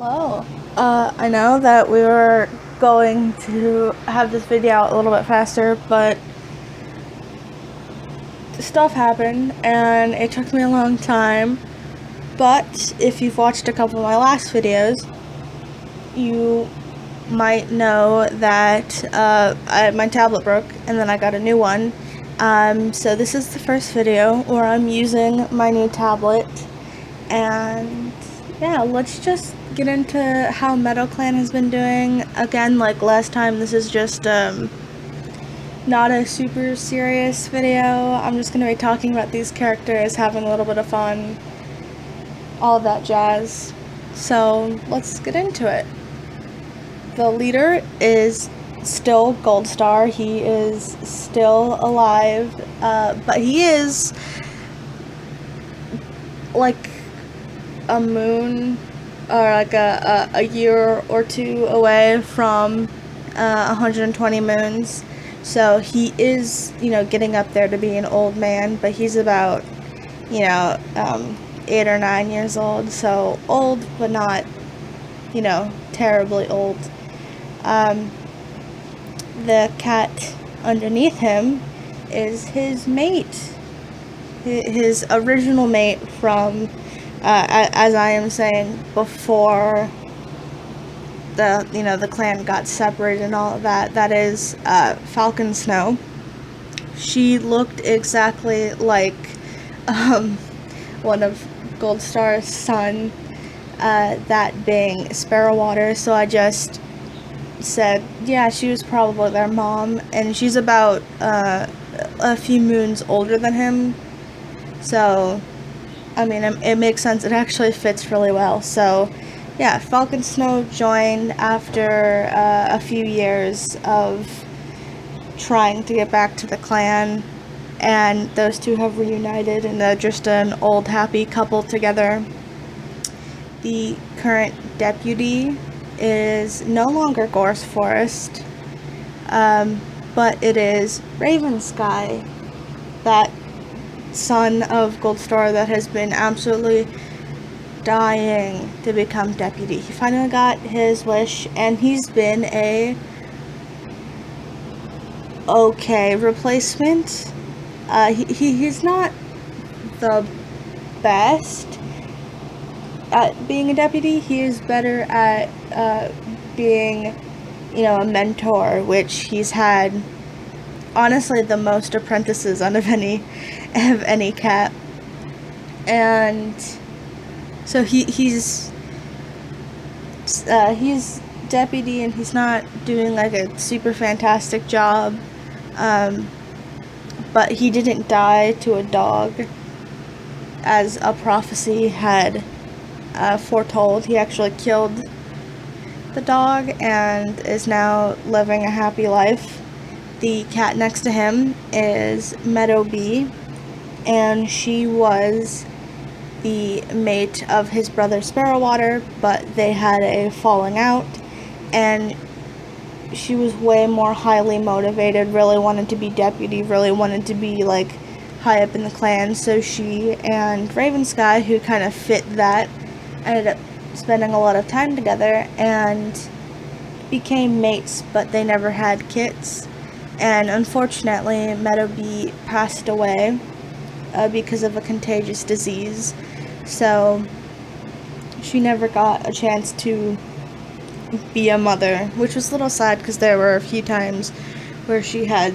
Hello. I know that we were going to have this video out a little bit faster, but stuff happened and it took me a long time. But if you've watched a couple of my last videos, you might know that my tablet broke and then I got a new one. So this is the first video where I'm using my new tablet, and yeah, let's just get into how Meadowclan has been doing. Again, like last time, this is just not a super serious video. I'm just going to be talking about these characters, having a little bit of fun, all of that jazz. So let's get into it. The leader is still Goldstar. He is still alive, but he is like a moon or like a year or two away from 120 moons. So he is, getting up there to be an old man, but he's about, 8 or 9 years old. So old, but not, terribly old. The cat underneath him is his mate, his original mate from, as I am saying, before the clan got separated and all of that. That is Falcon Snow. She looked exactly like one of Goldstar's son, that being Sparrowwater. So I just said, yeah, she was probably their mom, and she's about a few moons older than him. So I mean, it makes sense. It actually fits really well. So, yeah, Falcon Snow joined after a few years of trying to get back to the clan, and those two have reunited, and they're just an old, happy couple together. The current deputy is no longer Gorse Forest, but it is Ravensky, that son of Goldstar that has been absolutely dying to become deputy. He finally got his wish, and he's been a okay replacement. He's not the best at being a deputy. He is better at being, a mentor, which he's had honestly the most apprentices out of any cat. And so he's deputy, and he's not doing like a super fantastic job, but he didn't die to a dog as a prophecy had foretold. He actually killed the dog and is now living a happy life. The cat next to him is Meadowbee, and she was the mate of his brother Sparrowwater, but they had a falling out, and she was way more highly motivated, really wanted to be deputy, really wanted to be like high up in the clan. So she and Ravensky, who kind of fit that, ended up spending a lot of time together and became mates, but they never had kids. And unfortunately, Meadowbee passed away because of a contagious disease. So she never got a chance to be a mother, which was a little sad because there were a few times where she had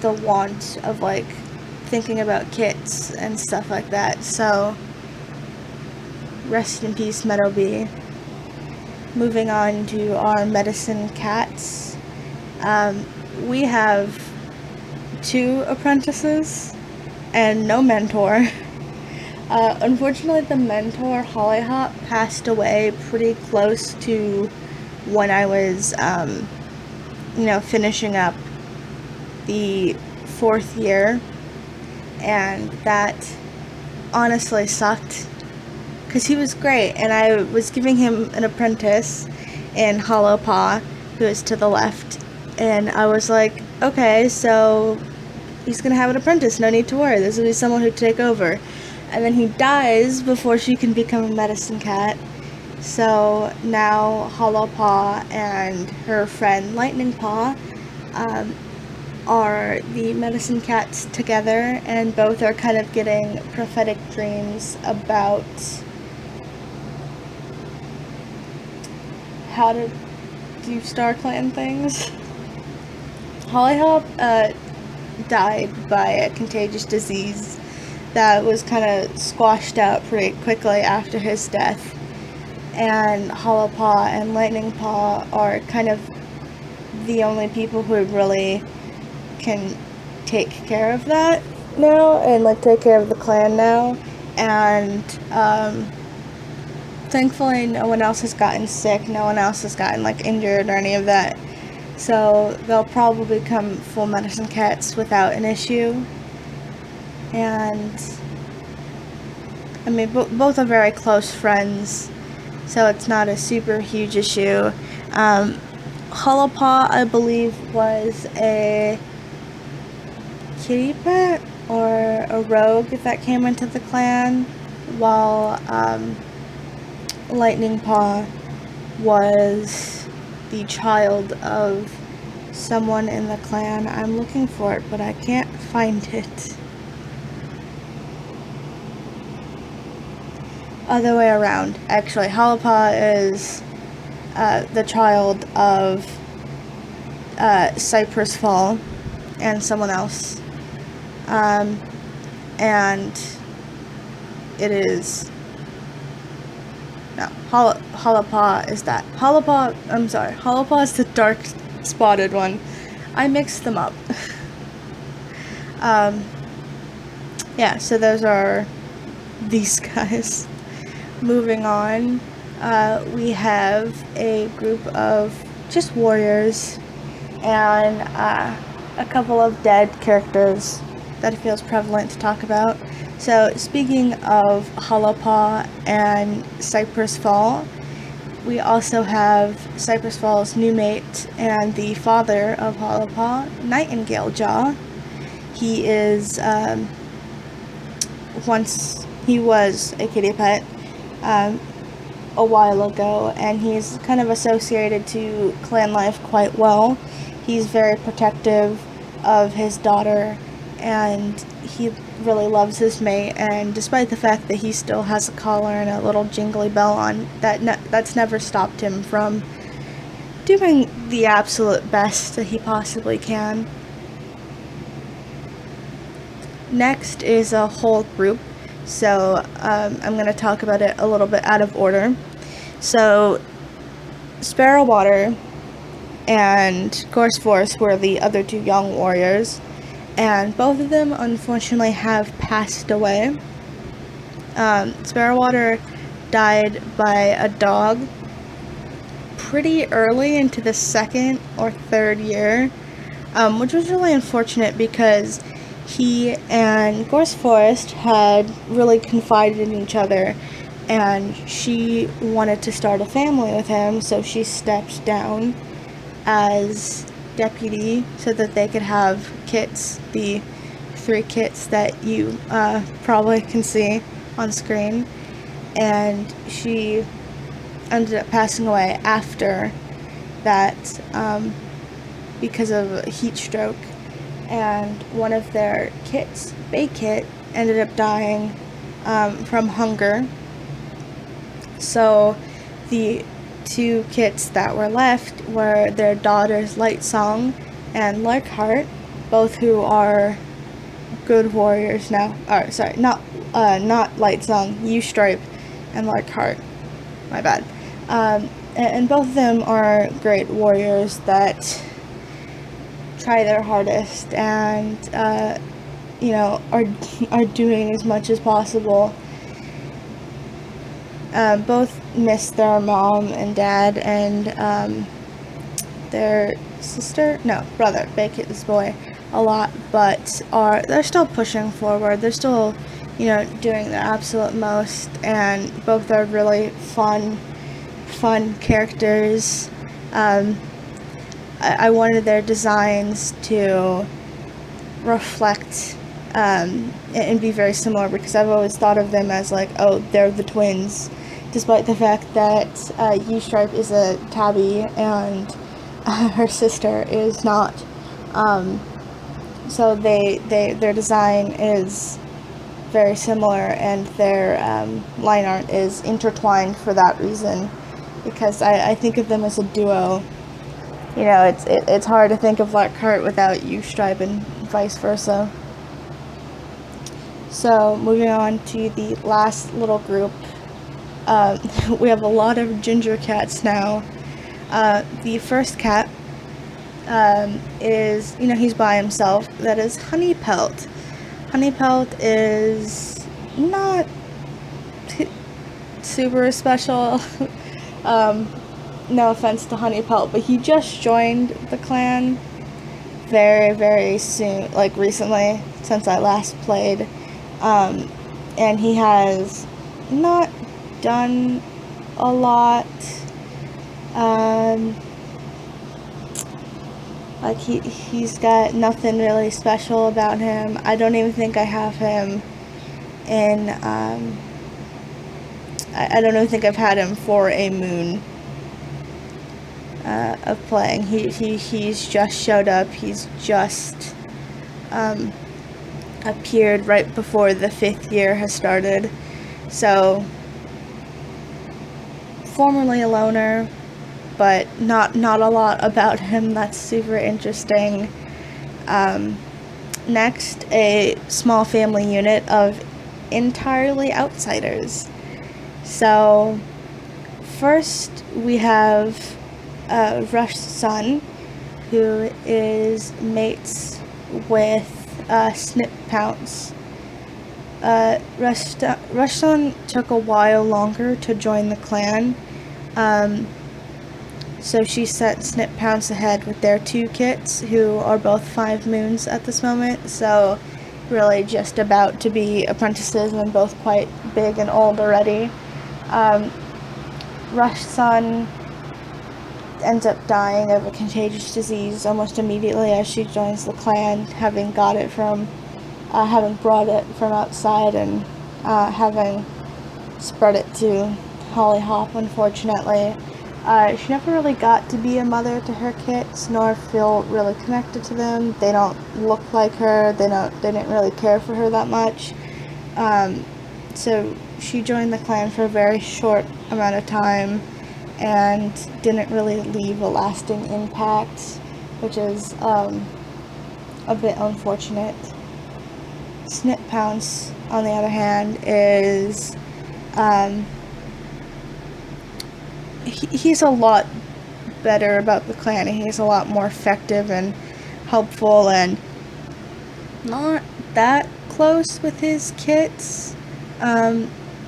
the want of like thinking about kids and stuff like that. So rest in peace, Meadowbee. Moving on to our medicine cats. We have 2 apprentices and no mentor. Unfortunately, the mentor, Hollyhop, passed away pretty close to when I was, finishing up the 4th year, and that honestly sucked, because he was great, and I was giving him an apprentice in Hollow Paw, who is to the left. And I was like, okay, so he's gonna have an apprentice, no need to worry, this will be someone who'd take over. And then he dies before she can become a medicine cat. So now Hollow Paw and her friend Lightning Paw are the medicine cats together, and both are kind of getting prophetic dreams about how to do Star Clan things. Hollyhop died by a contagious disease that was kind of squashed out pretty quickly after his death, and Hollow Paw and Lightning Paw are kind of the only people who really can take care of that now, and like take care of the clan now. And thankfully no one else has gotten sick, no one else has gotten like injured or any of that, so they'll probably become full medicine cats without an issue. And I mean, both are very close friends, so it's not a super huge issue. Hollow Paw, I believe, was a kitty pet or a rogue that came into the clan, while Lightning Paw was the child of someone in the clan. I'm looking for it, but I can't find it. Other way around, actually. Hollow Paw is the child of Cypress Fall and someone else. And it is... No, Hollow Paw is that. Hollow Paw is the dark spotted one. I mixed them up. Yeah, so those are these guys. Moving on, we have a group of just warriors and a couple of dead characters that it feels prevalent to talk about. So speaking of Hollow Paw and Cypress Fall, we also have Cypress Fall's new mate and the father of Hollow Paw, Nightingale Jaw. He is, once he was a kitty pet a while ago, and he's kind of associated to clan life quite well. He's very protective of his daughter, and he really loves his mate, and despite the fact that he still has a collar and a little jingly bell on, that's never stopped him from doing the absolute best that he possibly can. Next is a whole group, so I'm going to talk about it a little bit out of order. So Sparrowwater and Gorseforce were the other two young warriors, and both of them unfortunately have passed away. Sparrowwater died by a dog pretty early into the second or third year, which was really unfortunate because he and Gorseforce had really confided in each other, and she wanted to start a family with him, so she stepped down as deputy so that they could have kits, the 3 kits that you probably can see on screen, and she ended up passing away after that because of a heat stroke, and one of their kits, Bay Kit, ended up dying from hunger. So the 2 kits that were left were their daughters Lightsong and Larkheart, both who are good warriors now. Or sorry, not Lightsong, U-Stripe and Larkheart. My bad. And both of them are great warriors that try their hardest and are doing as much as possible. Both miss their mom and dad and their brother, Bay-Kit's boy, a lot, but they're still pushing forward. They're still, doing their absolute most, and both are really fun characters. I wanted their designs to reflect and be very similar, because I've always thought of them as like, oh, they're the twins despite the fact that U-Stripe is a tabby and her sister is not. So their design is very similar, and their line art is intertwined for that reason, because I think of them as a duo. You know, it's hard to think of Lockhart without U-Stripe and vice versa. So moving on to the last little group, we have a lot of ginger cats now. The first cat is, he's by himself. That is Honeypelt. Honeypelt is not super special. No offense to Honeypelt, but he just joined the clan very, very soon, like recently, since I last played. And he has not done a lot. Like he's got nothing really special about him. I don't even think I have him in, I don't even think I've had him for a moon of playing. He's just showed up. He's just appeared right before the 5th year has started. So, formerly a loner, but not a lot about him that's super interesting. Next, a small family unit of entirely outsiders. So, first we have Rush's son, who is mates with Snip Pounce. Rushson took a while longer to join the clan, so she set Snip Pounce ahead with their 2 kits, who are both 5 moons at this moment, so really just about to be apprentices and both quite big and old already. Rushson ends up dying of a contagious disease almost immediately as she joins the clan, having brought it from outside and having spread it to Hollyhop, unfortunately. She never really got to be a mother to her kits, nor feel really connected to them. They don't look like her. They didn't really care for her that much. So she joined the clan for a very short amount of time and didn't really leave a lasting impact, which is a bit unfortunate. Snip Pounce, on the other hand, is he's a lot better about the clan, and he's a lot more effective and helpful and not that close with his kits.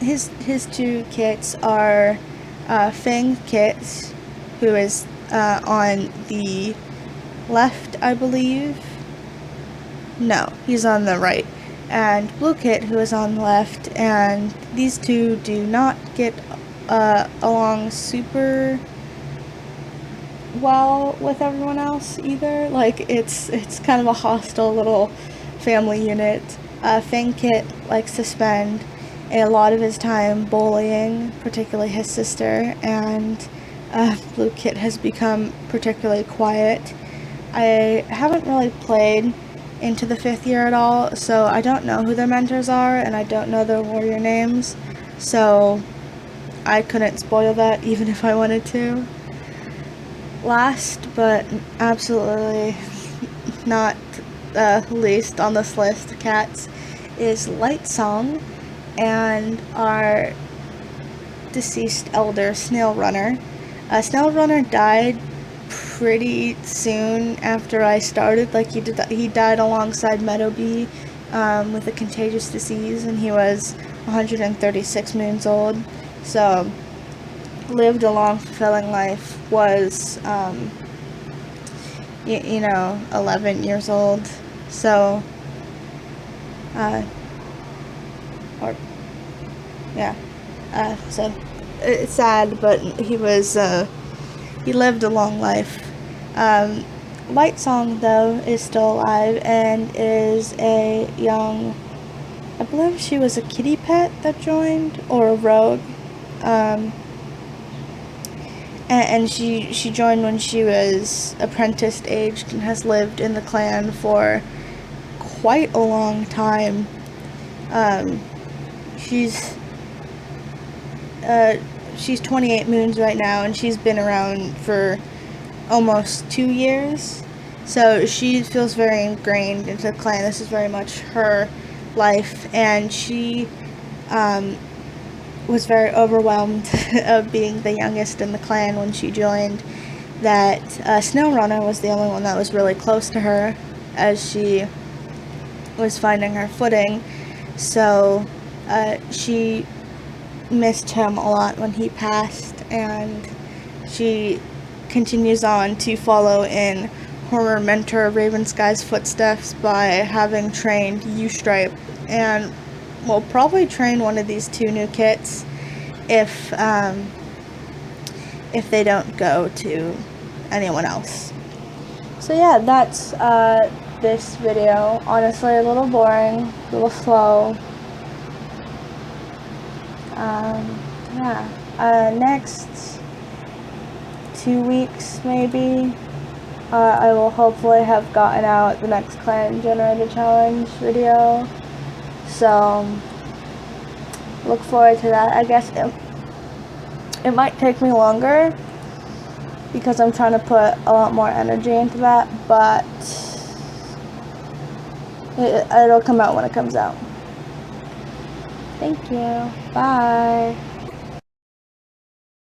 His 2 kits are Fang Kit, who is on the left, I believe. No, he's on the right. And Blue Kit, who is on the left, and these 2 do not get along super well with everyone else either. Like, it's kind of a hostile little family unit. Fang Kit likes to spend a lot of his time bullying, particularly his sister, and Blue Kit has become particularly quiet. I haven't really played into the 5th year at all, so I don't know who their mentors are, and I don't know their warrior names, so I couldn't spoil that even if I wanted to. Last, but absolutely not least on this list of cats, is Lightsong and our deceased elder, Snail Runner. Snail Runner died pretty soon after I started. Like, he died alongside Meadowbee with a contagious disease, and he was 136 moons old. So, lived a long, fulfilling life, was 11 years old. So, so it's sad, but he lived a long life. Lightsong, though, is still alive and is a young, I believe she was a kitty pet that joined, or a rogue. And she joined when she was apprentice aged and has lived in the clan for quite a long time. She's 28 moons right now, and she's been around for almost 2 years. So she feels very ingrained into the clan. This is very much her life, and she was very overwhelmed of being the youngest in the clan when she joined, that Snowrunner was the only one that was really close to her as she was finding her footing. So she missed him a lot when he passed, and she continues on to follow in her mentor Ravensky's footsteps by having trained U-Stripe, and will probably train one of these 2 new kits if they don't go to anyone else. So yeah, that's this video. Honestly, a little boring, a little slow. Next 2 weeks maybe, I will hopefully have gotten out the next clan generator challenge video. So look forward to that. I guess it might take me longer because I'm trying to put a lot more energy into that, but it'll come out when it comes out. Thank you. Bye.